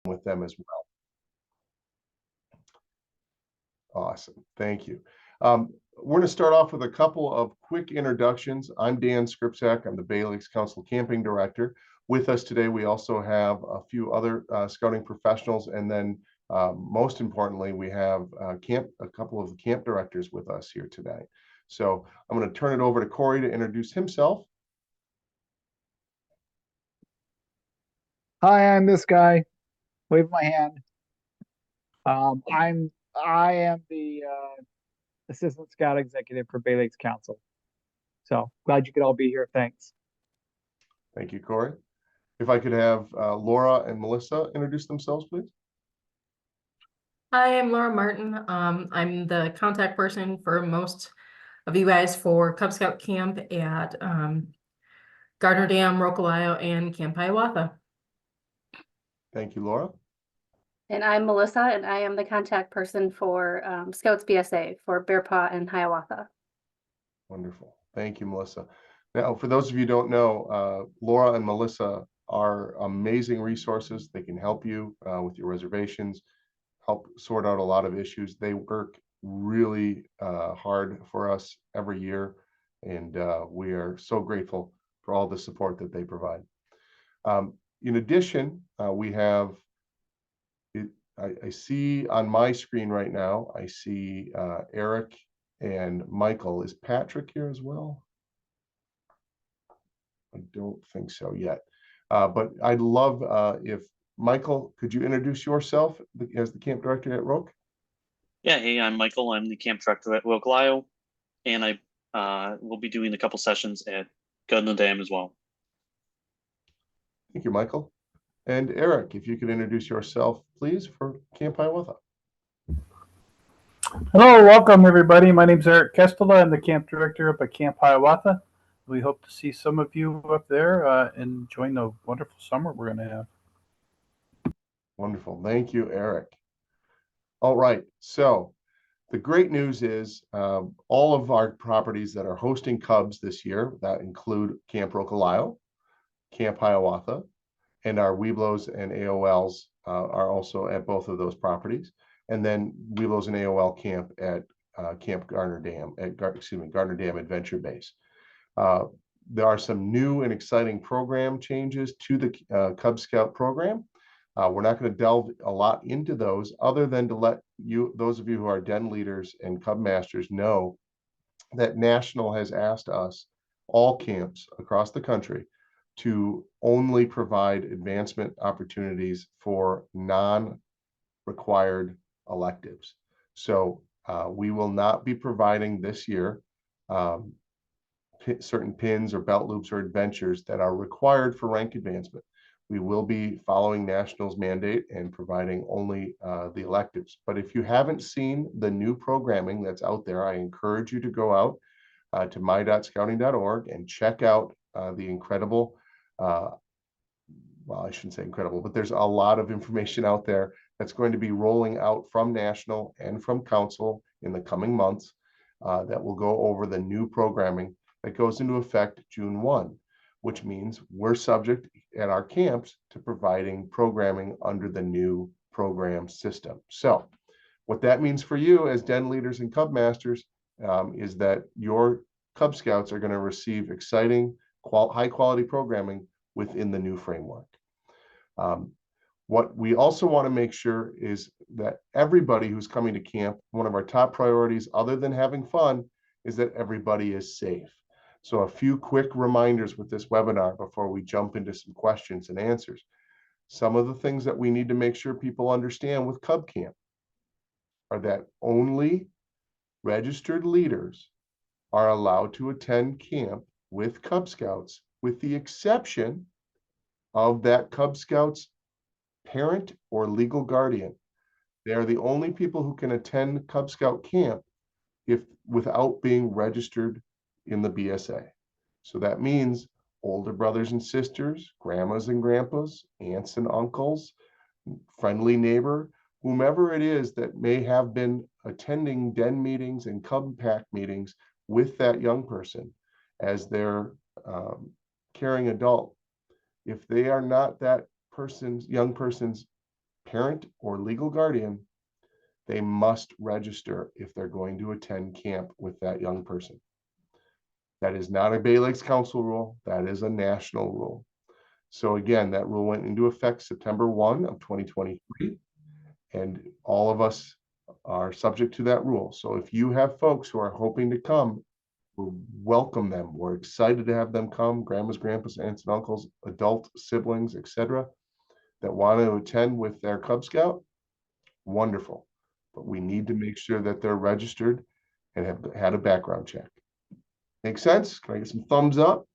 with them as well. Awesome. Thank you. We're going to start off with a couple of quick introductions. I'm Dan Skripczak. I'm the Bay Lakes Council Camping Director. With us today, we also have a few other scouting professionals, and then most importantly, we have a couple of the camp directors with us here today. So I'm going to turn it over to Corey to introduce himself. Hi, I'm this guy. Wave my hand. I am the Assistant Scout Executive for Bay Lakes Council. So glad you could all be here. Thanks. Thank you, Corey. If I could have Laura and Melissa introduce themselves, please. Hi, I'm Laura Martin. I'm the contact person for most of you guys for Cub Scout Camp at Gardner Dam, Rocolio, and Camp Hiawatha. Thank you, Laura. And I'm Melissa, and I am the contact person for Scouts BSA for Bear Paw and Hiawatha. Wonderful. Thank you, Melissa. Now, for those of you who don't know, Laura and Melissa are amazing resources. They can help you with your reservations, help sort out a lot of issues. They work really hard for us every year, and we are so grateful for all the support that they provide. In addition, we have, I see on my screen right now, I see Eric and Michael. Is Patrick here as well? I don't think so yet. But I'd love if Michael, could you introduce yourself as the camp director at Roque? Yeah, hey, I'm Michael. I'm the camp director at Rocolio, and I will be doing a couple sessions at Gardner Dam as well. Thank you, Michael. And Eric, if you could introduce yourself, please, for Camp Hiawatha. Hello, welcome everybody. My name is Eric Kestela. I'm the camp director up at Camp Hiawatha. We hope to see some of you up there enjoying the wonderful summer we're going to have. Wonderful. Thank you, Eric. All right. So the great news is all of our properties that are hosting Cubs this year, that include Camp Rocolio, Camp Hiawatha, and our Webelos and AOLs are also at both of those properties. And then Webelos and AOL camp at Camp Gardner Dam, Gardner Dam Adventure Base. There are some new and exciting program changes to the Cub Scout program. We're not going to delve a lot into those other than to let you, those of you who are den leaders and Cub masters, know that National has asked us, all camps across the country, to only provide advancement opportunities for non-required electives. So we will not be providing this year certain pins or belt loops or adventures that are required for rank advancement. We will be following National's mandate and providing only the electives. But if you haven't seen the new programming that's out there, I encourage you to go out to my.scouting.org and check out the incredible, well, I shouldn't say incredible, but there's a lot of information out there that's going to be rolling out from National and from Council in the coming months that will go over the new programming that goes into effect June 1, which means we're subject at our camps to providing programming under the new program system. So what that means for you as den leaders and Cub masters is that your Cub Scouts are going to receive exciting, high quality programming within the new framework. What we also want to make sure is that everybody who's coming to camp, one of our top priorities, other than having fun, is that everybody is safe. So a few quick reminders with this webinar before we jump into some questions and answers. Some of the things that we need to make sure people understand with Cub Camp are that only registered leaders are allowed to attend camp with Cub Scouts, with the exception of that Cub Scouts parent or legal guardian. They are the only people who can attend Cub Scout camp without being registered in the BSA. So that means older brothers and sisters, grandmas and grandpas, aunts and uncles, friendly neighbor, whomever it is that may have been attending den meetings and Cub Pack meetings with that young person as their caring adult. If they are not that young person's parent or legal guardian, they must register if they're going to attend camp with that young person. That is not a Bay Lakes Council rule. That is a national rule. So again, that rule went into effect September 1 of 2023, and all of us are subject to that rule. So if you have folks who are hoping to come, we welcome them. We're excited to have them come, grandmas, grandpas, aunts and uncles, adult siblings, etc., that want to attend with their Cub Scout. Wonderful. But we need to make sure that they're registered and have had a background check. Make sense? Can I get some thumbs up?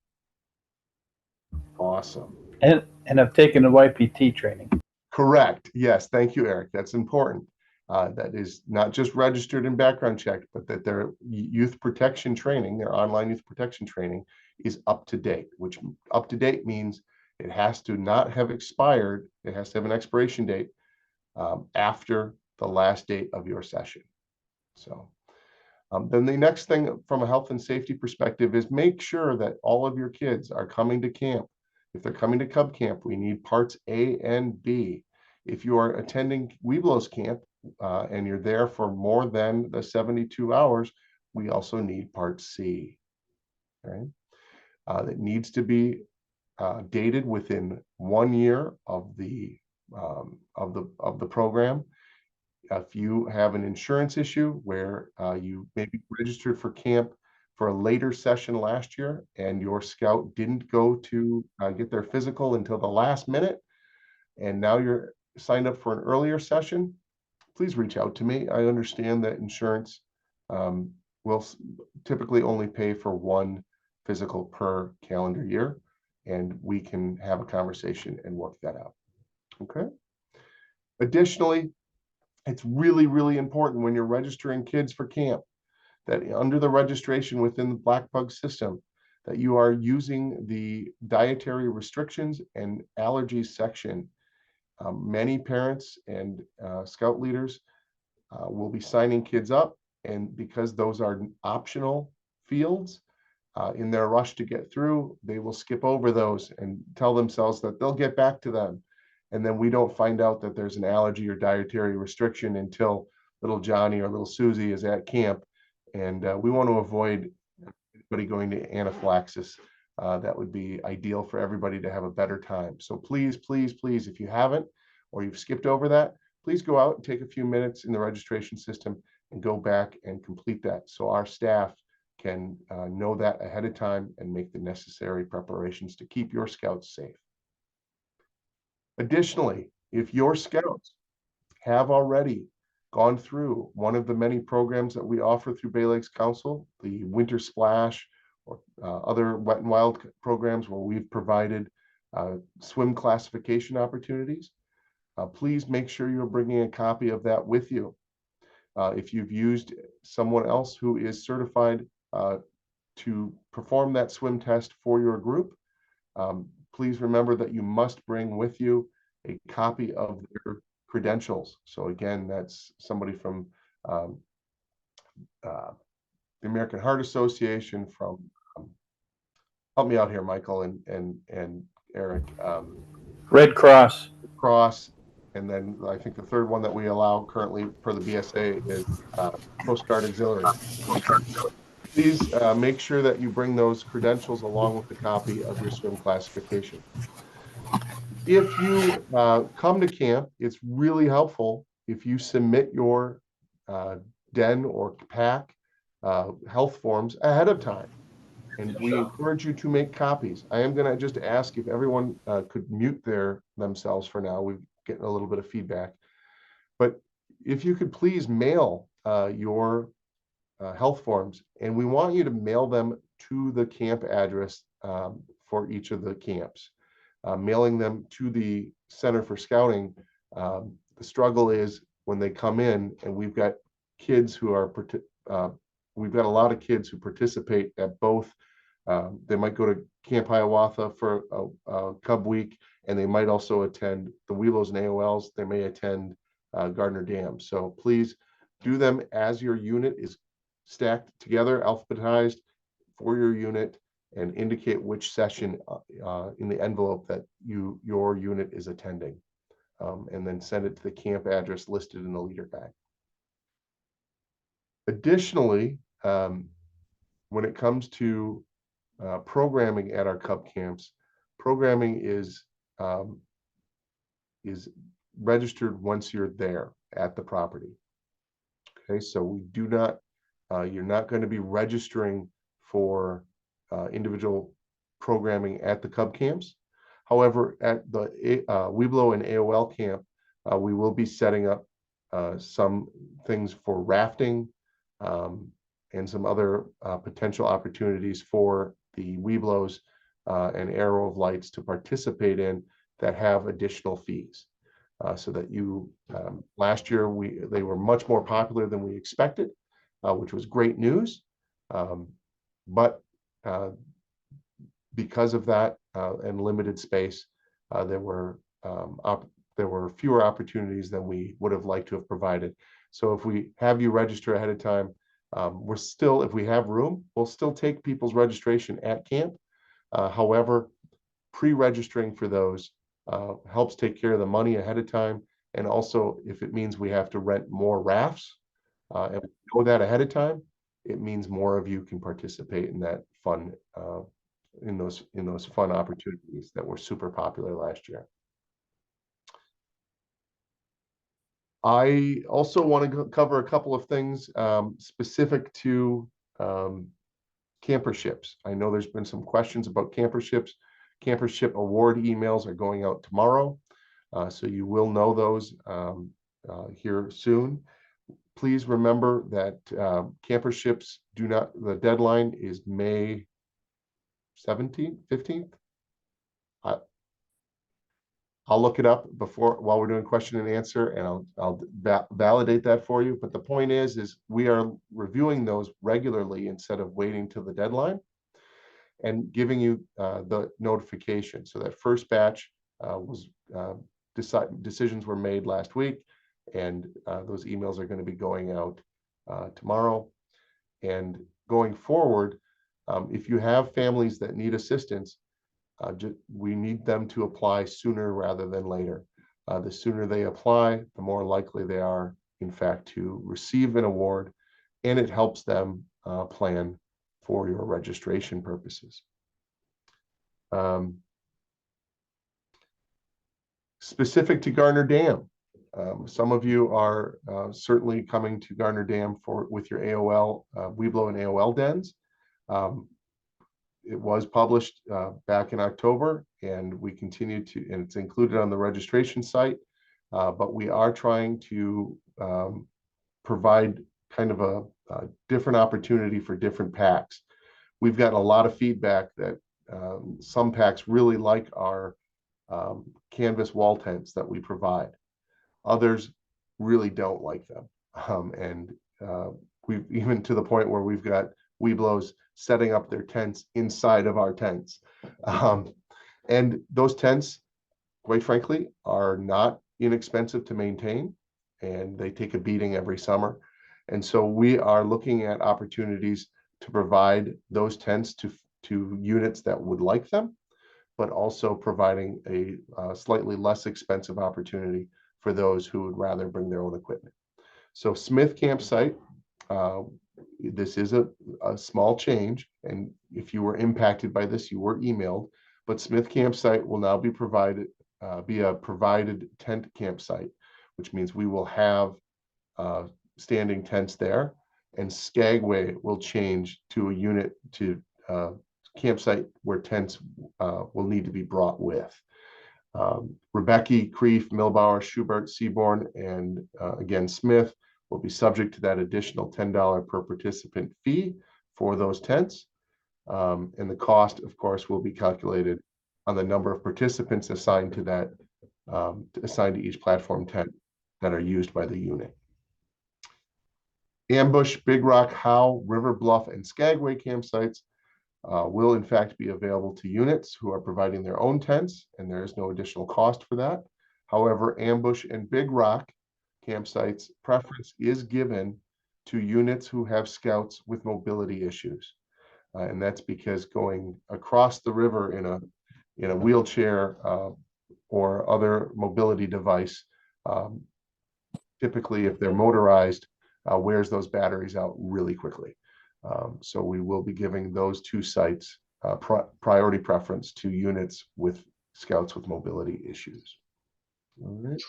Awesome. And I've taken the YPT training. Correct. Yes. Thank you, Eric. That's important. That is not just registered and background checked, but that their youth protection training, their online youth protection training, is up to date, which up to date means it has to not have expired. It has to have an expiration date after the last date of your session. So then the next thing from a health and safety perspective is make sure that all of your kids are coming to camp. If they're coming to Cub Camp, we need parts A and B. If you are attending Webelos Camp and you're there for more than the 72 hours, we also need part C. Right? That needs to be dated within 1 year of the program. If you have an insurance issue where you maybe registered for camp for a later session last year and your scout didn't go to get their physical until the last minute, and now you're signed up for an earlier session, please reach out to me. I understand that insurance will typically only pay for one physical per calendar year, and we can have a conversation and work that out. Okay. Additionally, it's really, really important when you're registering kids for camp that under the registration within the Black Bug system, that you are using the dietary restrictions and allergies section. Many parents and scout leaders will be signing kids up, and because those are optional fields, in their rush to get through, they will skip over those and tell themselves that they'll get back to them. And then we don't find out that there's an allergy or dietary restriction until little Johnny or little Susie is at camp. And we want to avoid anybody going to anaphylaxis. That would be ideal for everybody to have a better time. So please, please, please, if you haven't or you've skipped over that, please go out and take a few minutes in the registration system and go back and complete that so our staff can know that ahead of time and make the necessary preparations to keep your scouts safe. Additionally, if your scouts have already gone through one of the many programs that we offer through Bay Lakes Council, the Winter Splash or other wet and wild programs where we've provided swim classification opportunities, please make sure you're bringing a copy of that with you. If you've used someone else who is certified to perform that swim test for your group, please remember that you must bring with you a copy of their credentials. So again, that's somebody from the American Heart Association, from help me out here, Michael and Eric. Red Cross. And then I think the third one that we allow currently per the BSA is Coast Guard Auxiliary. Please make sure that you bring those credentials along with the copy of your swim classification. If you come to camp, it's really helpful if you submit your den or pack health forms ahead of time. And we encourage you to make copies. I am going to just ask if everyone could mute themselves for now. We're getting a little bit of feedback. But if you could please mail your health forms, and we want you to mail them to the camp address for each of the camps. Mailing them to the Center for Scouting, the struggle is when they come in, and we've got kids who are, we've got a lot of kids who participate at both. They might go to Camp Hiawatha for a Cub Week, and they might also attend the Webelos and AOLs. They may attend Gardner Dam. So please do them as your unit is stacked together, alphabetized for your unit, and indicate which session in the envelope that your unit is attending. and then send it to the camp address listed in the leader guide. Additionally, when it comes to programming at our Cub camps, programming is registered once you're there at the property. Okay, so we do not, you're not going to be registering for individual programming at the Cub camps. However, at the Webelos and AOL camp, we will be setting up some things for rafting and some other potential opportunities for the Webelos and Arrow of Lights to participate in that have additional fees. So that you, last year, they were much more popular than we expected, which was great news. But because of that and limited space, there were fewer opportunities than we would have liked to have provided. So if we have you register ahead of time, we're still, if we have room, we'll still take people's registration at camp. However, pre-registering for those helps take care of the money ahead of time. And also, if it means we have to rent more rafts, and we know that ahead of time, it means more of you can participate in that fun, in those fun opportunities that were super popular last year. I also want to cover a couple of things specific to camperships. I know there's been some questions about camperships. Campership award emails are going out tomorrow, so you will know those here soon. Please remember that camperships do not, the deadline is May 17th, 15th. I'll look it up while we're doing question and answer, and I'll validate that for you. But the point is we are reviewing those regularly instead of waiting till the deadline, and giving you the notification. So that first batch was decisions were made last week, and those emails are going to be going out tomorrow. And going forward, if you have families that need assistance, we need them to apply sooner rather than later. The sooner they apply, the more likely they are, in fact, to receive an award, and it helps them plan for your registration purposes. Specific to Gardner Dam, some of you are certainly coming to Gardner Dam with your AOL, Webelos and AOL dens. It was published back in October, and we continue to, and it's included on the registration site, but we are trying to provide kind of a different opportunity for different packs. We've gotten a lot of feedback that some packs really like our canvas wall tents that we provide. Others really don't like them. And we've even to the point where we've got Webelos setting up their tents inside of our tents. And those tents, quite frankly, are not inexpensive to maintain, and they take a beating every summer. And so we are looking at opportunities to provide those tents to units that would like them, but also providing a slightly less expensive opportunity for those who would rather bring their own equipment. So Smith Campsite, this is a small change, and if you were impacted by this, you were emailed, but Smith Campsite will now be provided, be a provided tent campsite, which means we will have standing tents there, and Skagway will change to a unit to campsite where tents will need to be brought with. Rebecca, Crieff, Milbauer, Schubert, Seaborn, and again, Smith will be subject to that additional $10 per participant fee for those tents. And the cost, of course, will be calculated on the number of participants assigned to that, assigned to each platform tent that are used by the unit. Ambush, Big Rock, Howe, River Bluff, and Skagway campsites will in fact be available to units who are providing their own tents, and there is no additional cost for that. However, Ambush and Big Rock campsites preference is given to units who have scouts with mobility issues. And that's because going across the river in a wheelchair or other mobility device, typically if they're motorized, wears those batteries out really quickly. So we will be giving those two sites priority preference to units with scouts with mobility issues. All right.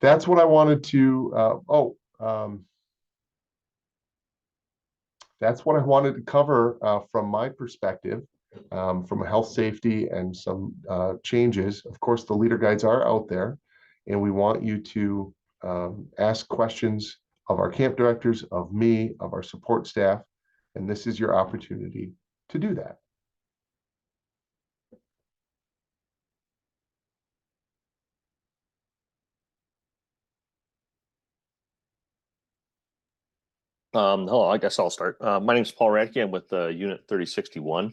That's what I wanted to, that's what I wanted to cover from my perspective, from a health, safety, and some changes. Of course, the leader guides are out there, and we want you to ask questions of our camp directors, of me, of our support staff, and this is your opportunity to do that. Hello, I guess I'll start. My name is Paul Radke. I'm with Unit 3061.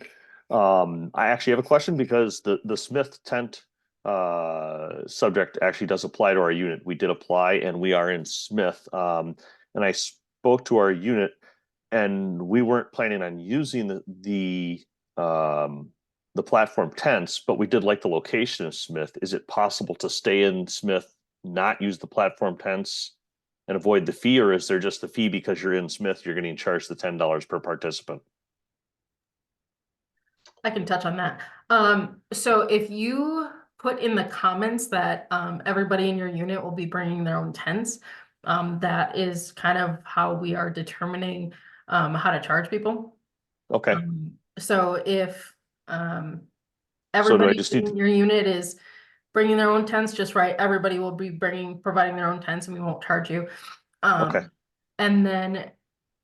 I actually have a question because the Smith tent subject actually does apply to our unit. We did apply and we are in Smith. And I spoke to our unit and we weren't planning on using the platform tents, but we did like the location of Smith. Is it possible to stay in Smith, not use the platform tents, and avoid the fee, or is there just the fee because you're in Smith, you're getting charged the $10 per participant? I can touch on that. So if you put in the comments that everybody in your unit will be bringing their own tents, that is kind of how we are determining how to charge people. Okay. So if So do everybody I just need in your unit is bringing their own tents, just right, everybody will be providing their own tents and we won't charge you. Okay. And then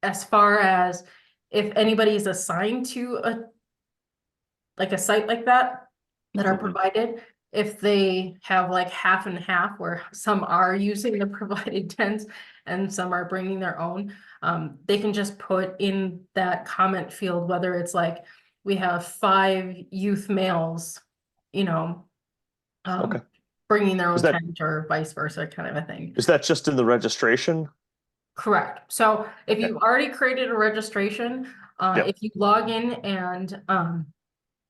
as far as if anybody is assigned to a site like that are Mhm. provided, if they have like half and half where some are using the provided tents and some are bringing their own, they can just put in that comment field, whether it's like we have 5 youth males, you know, Okay. bringing their own Is that- tent or vice versa kind of a thing. Is that just in the registration? Correct. So if Okay. you've already created a registration, Yep. if you log in and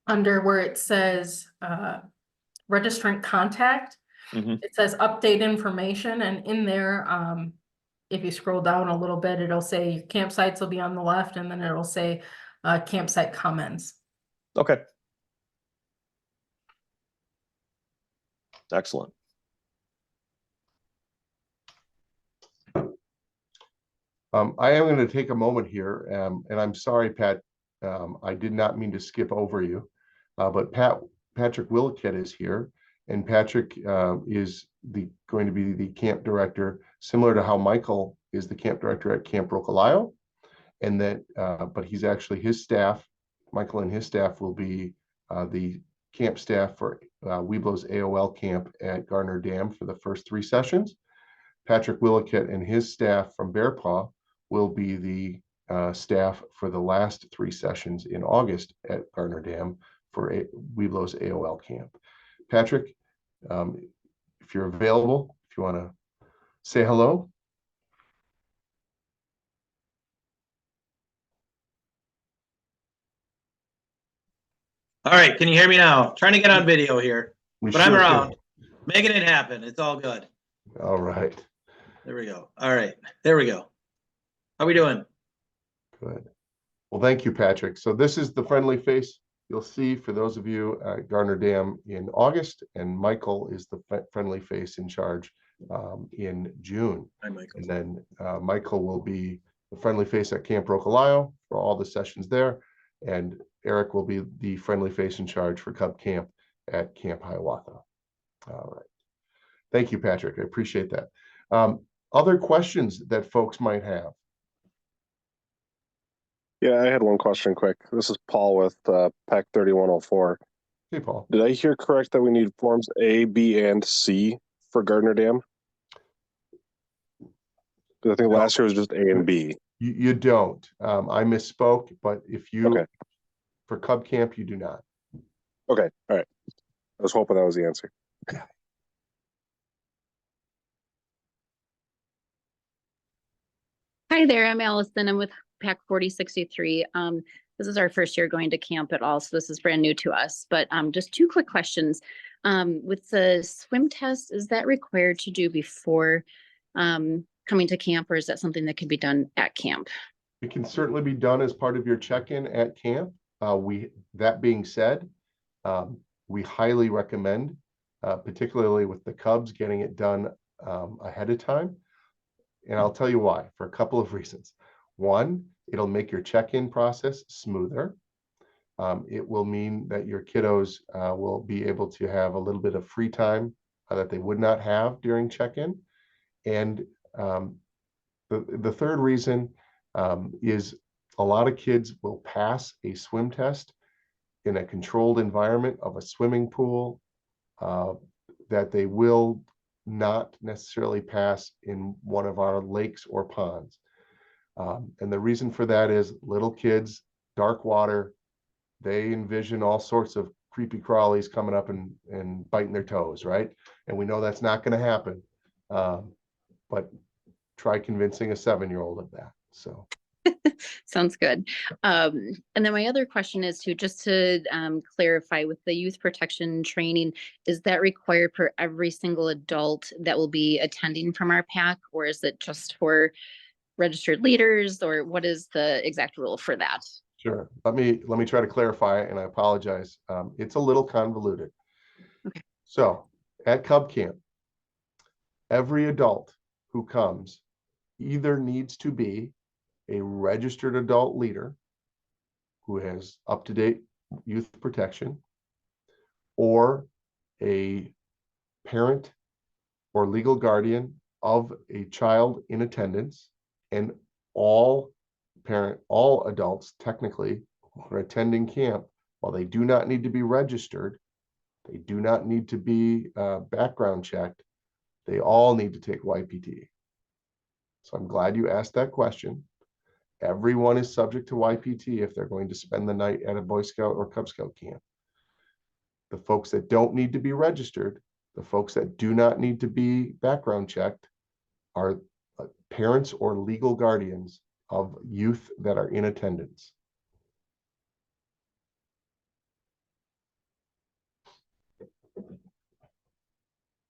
under where it says registrant contact, Mhm. it says update information, and in there, if you scroll down a little bit, it'll say campsites will be on the left, and then it'll say campsite comments. Okay. Excellent. I am going to take a moment here, and I'm sorry, Pat, I did not mean to skip over you, but Patrick Williket is here, and Patrick is going to be the camp director, similar to how Michael is the camp director at Camp Rocolio, and that, but he's actually his staff. Michael and his staff will be the camp staff for Webelos AOL camp at Gardner Dam for the first 3 sessions. Patrick Williket and his staff from Bear Paw will be the staff for the last 3 sessions in August at Gardner Dam for Webelos AOL camp. Patrick, if you're available, if you want to say hello. All right, can you hear me now? Trying to get on video here, We but I'm sure around, can. making it happen. It's all good. All right. There we go. All right, there we go. How we doing? Good. Well, thank you, Patrick. So this is the friendly face you'll see for those of you at Gardner Dam in August, and Michael is the friendly face in charge in June. Hi, Michael. And then Michael will be the friendly face at Camp Rocolio for all the sessions there, and Eric will be the friendly face in charge for Cub Camp at Camp Hiawatha. All right. Thank you, Patrick. I appreciate that. Other questions that folks might have? Yeah, I had one question quick. This is Paul with PAC 3104. Hey, Paul. Did I hear correct that we need forms A, B, and C for Gardner Dam? Because I think last year was just A and B. You don't. I misspoke, but if you, Okay. for Cub Camp, you do not. Okay, all right. I was hoping that was the answer. Hi there, I'm Allison. I'm with PAC 4063. This is our first year going to camp at all, so this is brand new to us. But just two quick questions. With the swim test, is that required to do before coming to camp, or is that something that could be done at camp? It can certainly be done as part of your check-in at camp. That being said, we highly recommend, particularly with the Cubs, getting it done ahead of time. And I'll tell you why, for a couple of reasons. One, it'll make your check-in process smoother. It will mean that your kiddos will be able to have a little bit of free time that they would not have during check-in. And the third reason is a lot of kids will pass a swim test in a controlled environment of a swimming pool that they will not necessarily pass in one of our lakes or ponds. And the reason for that is little kids, dark water, they envision all sorts of creepy crawlies coming up and biting their toes, right? And we know that's not going to happen. But try convincing a 7-year-old of that. So Sounds good. And then my other question is to clarify with the youth protection training, is that required for every single adult that will be attending from our PAC, or is it just for registered leaders, or what is the exact rule for that? sure. Let me try to clarify, and I apologize. It's a little convoluted. Okay. So at Cub Camp, every adult who comes either needs to be a registered adult leader who has up-to-date youth protection, or a parent or legal guardian of a child in attendance, and all adults technically who are attending camp, while they do not need to be registered, they do not need to be background checked, they all need to take YPT. So I'm glad you asked that question. Everyone is subject to YPT if they're going to spend the night at a Boy Scout or Cub Scout camp. The folks that don't need to be registered, the folks that do not need to be background checked, are parents or legal guardians of youth that are in attendance.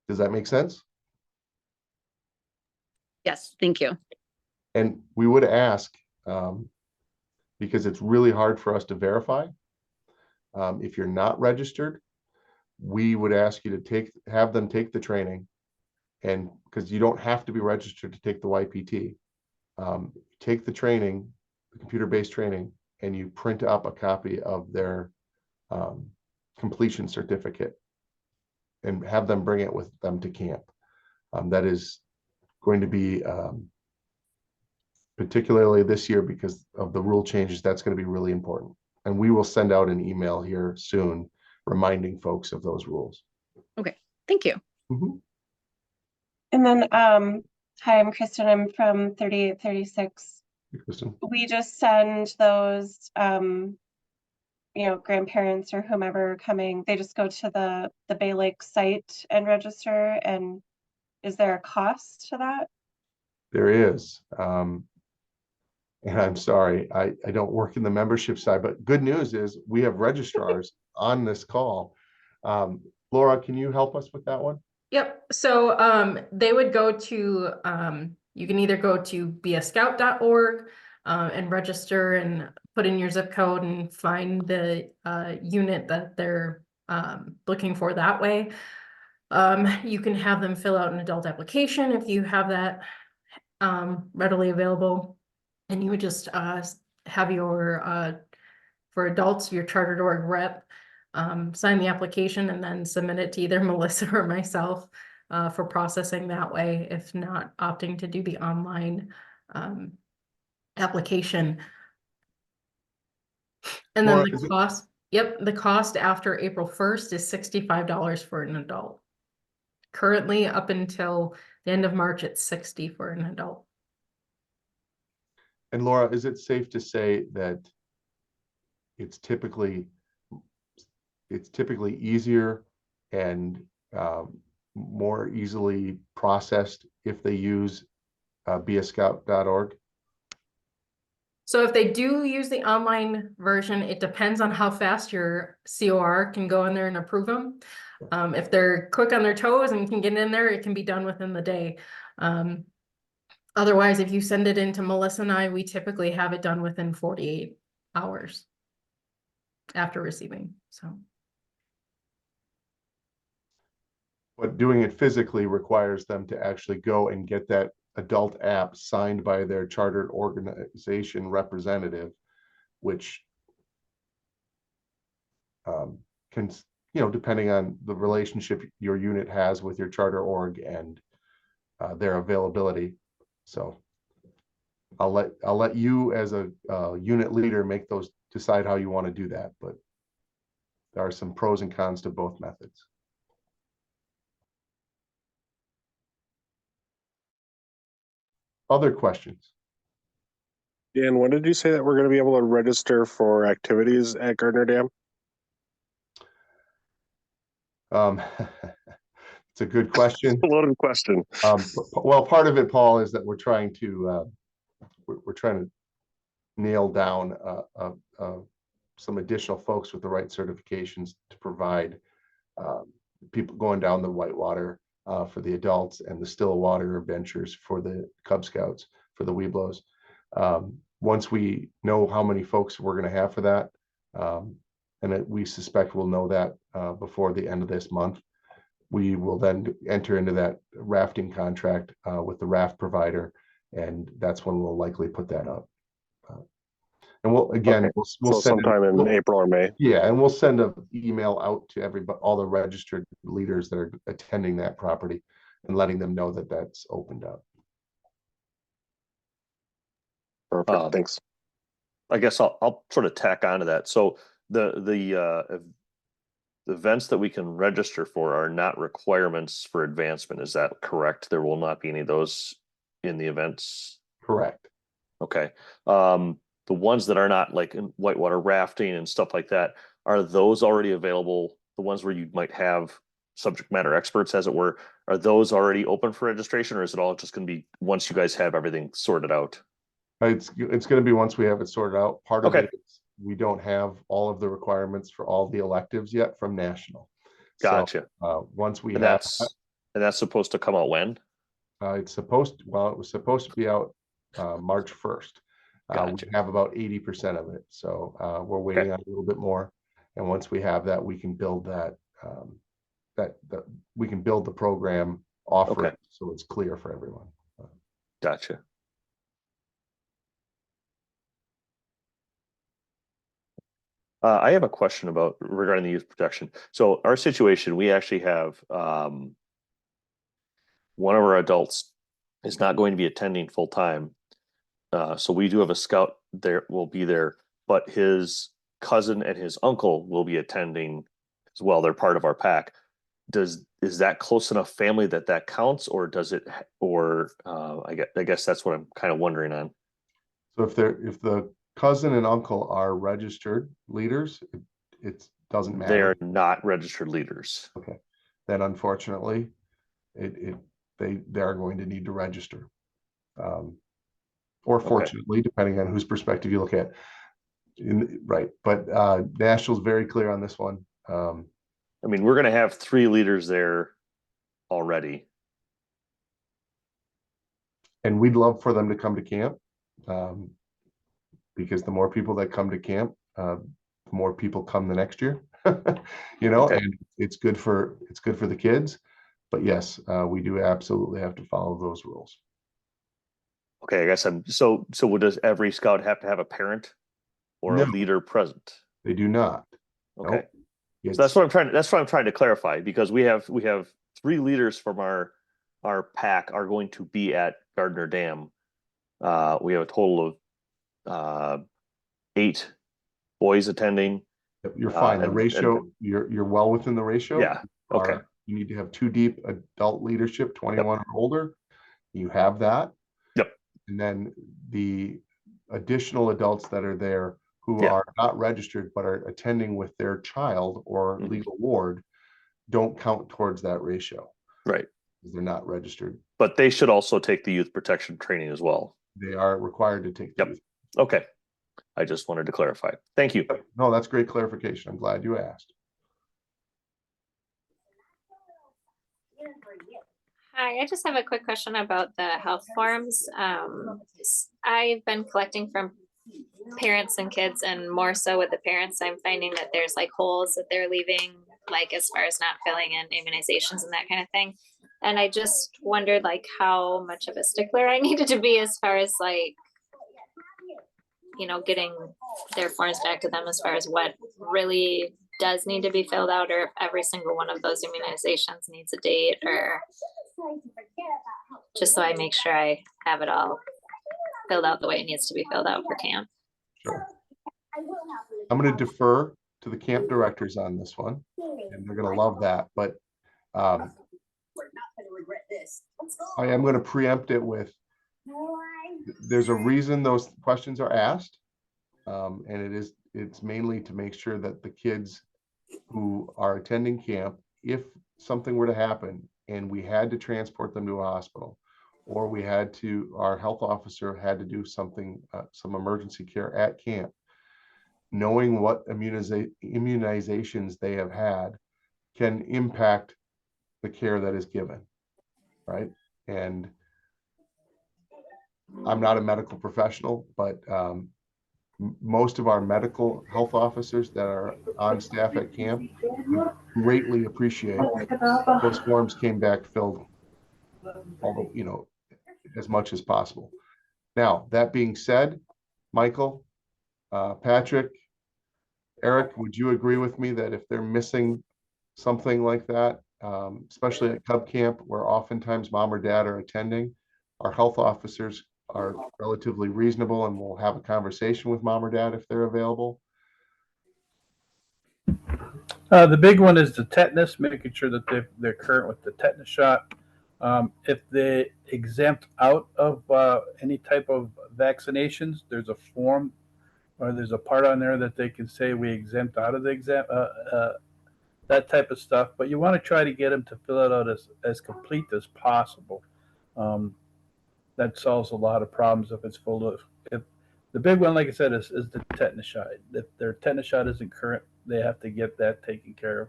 Does that make sense? Yes, thank you. And we would ask, because it's really hard for us to verify, if you're not registered, we would ask you to have them take the training, and because you don't have to be registered to take the YPT, take the training, the computer-based training, and you print up a copy of their completion certificate and have them bring it with them to camp. That is going to be, particularly this year because of the rule changes, that's going to be really important. And we will send out an email here soon reminding folks of those rules. Okay, thank you. Mhm. And then, hi, I'm Kristen. I'm from 3836. Hey, Kristen. We just send those, grandparents or whomever coming, they just go to the Bay Lake site and register. And is there a cost to that? There is. And I'm sorry, I don't work in the membership side, but good news is we have registrars on this call. Laura, can you help us with that one? Yep. So they would go to, you can either go to beascout.org and register and put in your zip code and find the unit that they're looking for that way. You can have them fill out an adult application if you have that readily available. And you would just have your, for adults, your chartered org rep sign the application and then submit it to either Melissa or myself for processing that way, if not opting to do the online application. And then Laura, the cost, the cost after April 1st is $65 for an adult. Currently, up until the end of March, it's $60 for an adult. And Laura, is it safe to say that it's typically easier and more easily processed if they use beascout.org? So if they do use the online version, it depends on how fast your COR can go in there and approve them. If they're quick on their toes and can get in there, it can be done within the day. Otherwise, if you send it in to Melissa and I, we typically have it done within 48 hours after receiving, so. But doing it physically requires them to actually go and get that adult app signed by their chartered organization representative, which can, depending on the relationship your unit has with your charter org and their availability. So I'll let you as a unit leader decide how you want to do that, but there are some pros and cons to both methods. Other questions? Dan, when did you say that we're going to be able to register for activities at Gardner Dam? It's a good question. A loaded question. Well, part of it, Paul, is that we're trying to nail down some additional folks with the right certifications to provide people going down the whitewater for the adults and the still water adventures for the Cub Scouts, for the Webelos. Once we know how many folks we're going to have for that, and we suspect we'll know that before the end of this month, we will then enter into that rafting contract with the raft provider, and that's when we'll likely put that up. And we'll Okay. we'll send sometime in April or May. Yeah, and we'll send an email out to everybody, all the registered leaders that are attending that property, and letting them know that that's opened up. Perfect. Thanks. I guess I'll sort of tack onto that. So the events that we can register for are not requirements for advancement. Is that correct? There will not be any of those in the events. Correct. Okay. The ones that are not, like in whitewater rafting and stuff like that, are those already available? The ones where you might have subject matter experts, as it were, are those already open for registration, or is it all just going to be once you guys have everything sorted out? It's going to be once we have it sorted out. Part of Okay. it is we don't have all of the requirements for all the electives yet from national. Gotcha. So, once we And have, that's supposed to come out when? it was supposed to be out March 1st. Gotcha. We have about 80% of it, so we're waiting on a little bit more. And once we have that, we can build that we can build the program, offer it so it's clear for everyone. Gotcha. I have a question regarding the youth protection. So our situation, we actually have one of our adults is not going to be attending full time. So we do have a scout there, will be there, but his cousin and his uncle will be attending as well. They're part of our pack. Is that close enough family that counts, or does it? Or I guess that's what I'm kind of wondering on. So if the cousin and uncle are registered leaders, it doesn't matter. They're not registered leaders. Okay, then unfortunately, they are going to need to register. Or fortunately, depending on whose perspective you look at. Right, but National's very clear on this one. I mean, we're going to have 3 leaders there already. And we'd love for them to come to camp, because the more people that come to camp, the more people come the next year. And it's good for the kids. But yes, we do absolutely have to follow those rules. Okay, I guess so does every scout have to have a parent or a leader present? They do not. Okay. Nope. So that's what I'm trying to clarify, because we have 3 leaders from our pack are going to be at Gardner Dam. We have a total of 8 boys attending. You're fine. The ratio, you're well within the ratio. Yeah. Okay. You need to have 2 deep adult leadership, 21 or older. You have that. Yep. And then the additional adults that are there who are not registered but are attending with their child or legal ward don't count towards that ratio. Right. They're not registered. But they should also take the youth protection training as well. They are required to take the youth. Okay. I just wanted to clarify. Thank you. No, that's great clarification. I'm glad you asked. Hi, I just have a quick question about the health forms. I've been collecting from parents and kids, and more so with the parents, I'm finding that there's like holes that they're leaving, like as far as not filling in immunizations and that kind of thing. And I just wondered like how much of a stickler I needed to be as far as like, you know, getting their forms back to them as far as what really does need to be filled out, or if every single one of those immunizations needs a date, or just so I make sure I have it all filled out the way it needs to be filled out for camp. Sure. I'm going to defer to the camp directors on this one, and they're going to love that. But I am going to preempt it with, there's a reason those questions are asked. And it's mainly to make sure that the kids who are attending camp, if something were to happen and we had to transport them to a hospital, or our health officer had to do something, some emergency care at camp, knowing what immunizations they have had can impact the care that is given, right? And I'm not a medical professional, but most of our medical health officers that are on staff at camp greatly appreciate those forms came back filled, although, you know, as much as possible. Now, that being said, Michael, Patrick, Eric, would you agree with me that if they're missing something like that, especially at Cub Camp, where oftentimes mom or dad are attending, our health officers are relatively reasonable and will have a conversation with mom or dad if they're available? The big one is the tetanus, making sure that they're current with the tetanus shot. If they exempt out of any type of vaccinations, there's a form or there's a part on there that they can say we exempt out of the that type of stuff. But you want to try to get them to fill it out as complete as possible. That solves a lot of problems if it's full of. If the big one, like I said, is the tetanus shot. If their tetanus shot isn't current, they have to get that taken care of.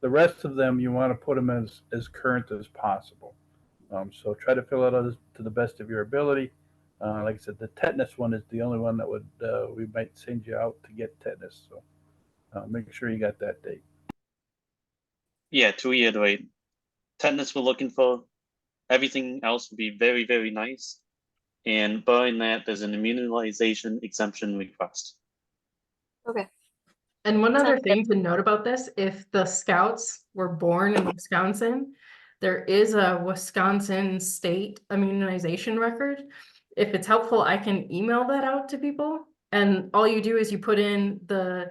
The rest of them, you want to put them as current as possible. So try to fill it out to the best of your ability. Like I said, the tetanus one is the only one that would we might send you out to get tetanus. So make sure you got that date. Yeah, to reiterate, tetanus we're looking for. Everything else would be very, very nice. And barring that, there's an immunization exemption request. Okay. And one other Sounds good. thing to note about this, if the scouts were born in Wisconsin, there is a Wisconsin state immunization record. If it's helpful, I can email that out to people. And all you do is you put in the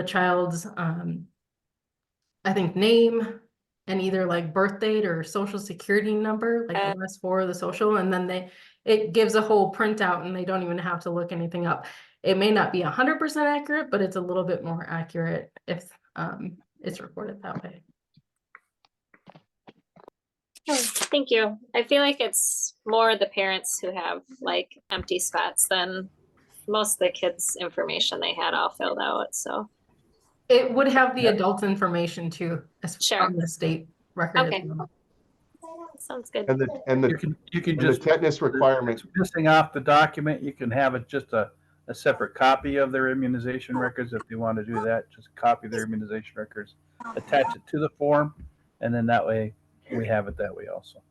child's, I think, name, and either like birth date or social security number, like the last four of the social, and then it gives a whole printout and they don't even have to look anything up. It may not be 100% accurate, but it's a little bit more accurate if it's recorded that way. Oh, thank you. I feel like it's more the parents who have like empty spots than most of the kids' information they had all filled out. So It would have the adult information too, Sure. on the state record. Okay. Sounds good. And You can the just tetanus requirement. missing off the document. You can have it just a separate copy of their immunization records if you want to do that. Just copy their immunization records, attach it to the form, and then that way we have it that way also.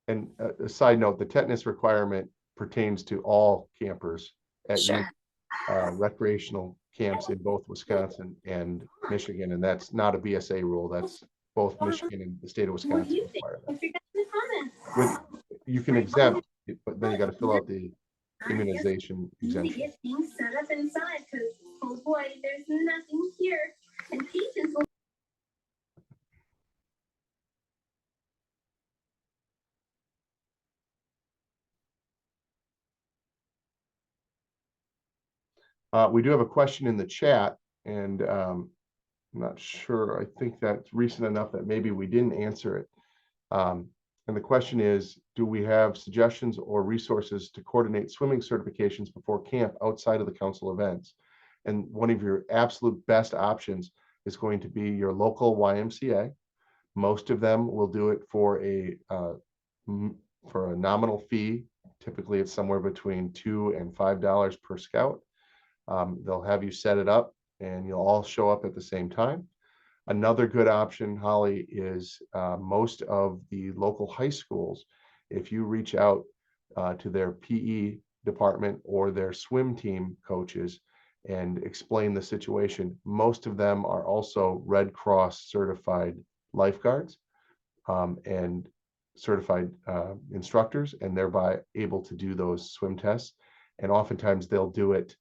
And a side note, the tetanus requirement pertains to all campers at Sure. recreational camps in both Wisconsin and Michigan. And that's not a BSA rule. That's both Michigan and the state of Wisconsin require that. You can exempt, but then you got to fill out the immunization exemption. Set up inside because, oh boy, there's nothing here. And patients will. We do have a question in the chat, and I'm not sure. I think that's recent enough that maybe we didn't answer it. And the question is, do we have suggestions or resources to coordinate swimming certifications before camp outside of the council events? And one of your absolute best options is going to be your local YMCA. Most of them will do it for a nominal fee. Typically, it's somewhere between $2 and $5 per scout. They'll have you set it up, and you'll all show up at the same time. Another good option, Holly, is most of the local high schools, if you reach out to their PE department or their swim team coaches and explain the situation, most of them are also Red Cross certified lifeguards and certified instructors, and thereby able to do those swim tests. And oftentimes they'll do it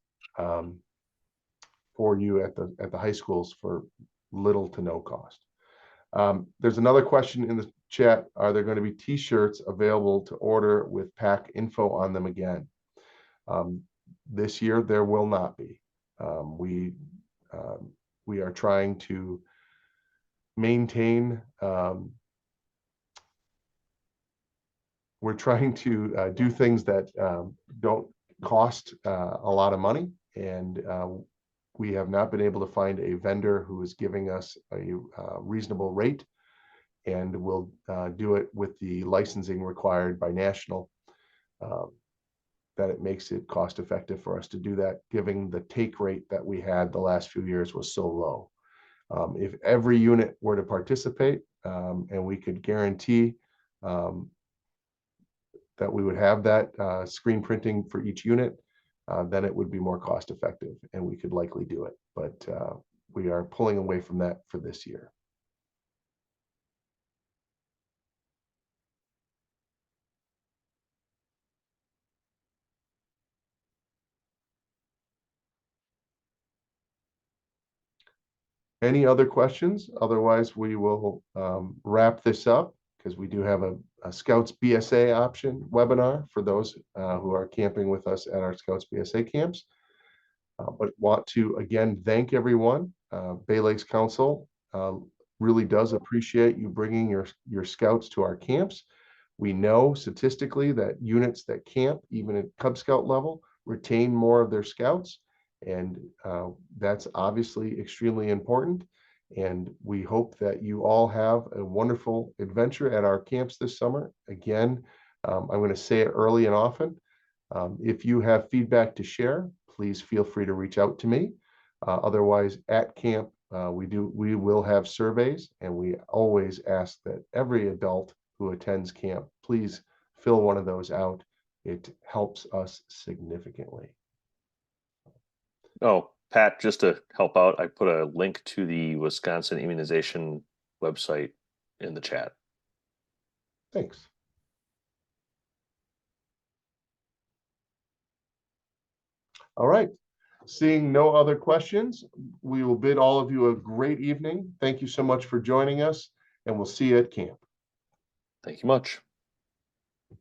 for you at the high schools for little to no cost. There's another question in the chat. Are there going to be t-shirts available to order with pack info on them again? This year there will not be. We are trying to maintain, we're trying to do things that don't cost a lot of money, and we have not been able to find a vendor who is giving us a reasonable rate, and we'll do it with the licensing required by national, that it makes it cost effective for us to do that, given the take rate that we had the last few years was so low. If every unit were to participate, and we could guarantee that we would have that screen printing for each unit, then it would be more cost effective, and we could likely do it. But we are pulling away from that for this year. Any other questions? Otherwise, we will wrap this up, because we do have a Scouts BSA option webinar for those who are camping with us at our Scouts BSA camps. But want to again thank everyone. Bay Lakes Council really does appreciate you bringing your Scouts to our camps. We know statistically that units that camp, even at Cub Scout level, retain more of their Scouts, and that's obviously extremely important. And we hope that you all have a wonderful adventure at our camps this summer. Again, I'm going to say it early and often. If you have feedback to share, please feel free to reach out to me. Otherwise, at camp, we will have surveys, and we always ask that every adult who attends camp, please fill one of those out. It helps us significantly. Oh, Pat, just to help out, I put a link to the Wisconsin immunization website in the chat. Thanks. All right. Seeing no other questions, we will bid all of you a great evening. Thank you so much for joining us, and we'll see you at camp. Thank you much.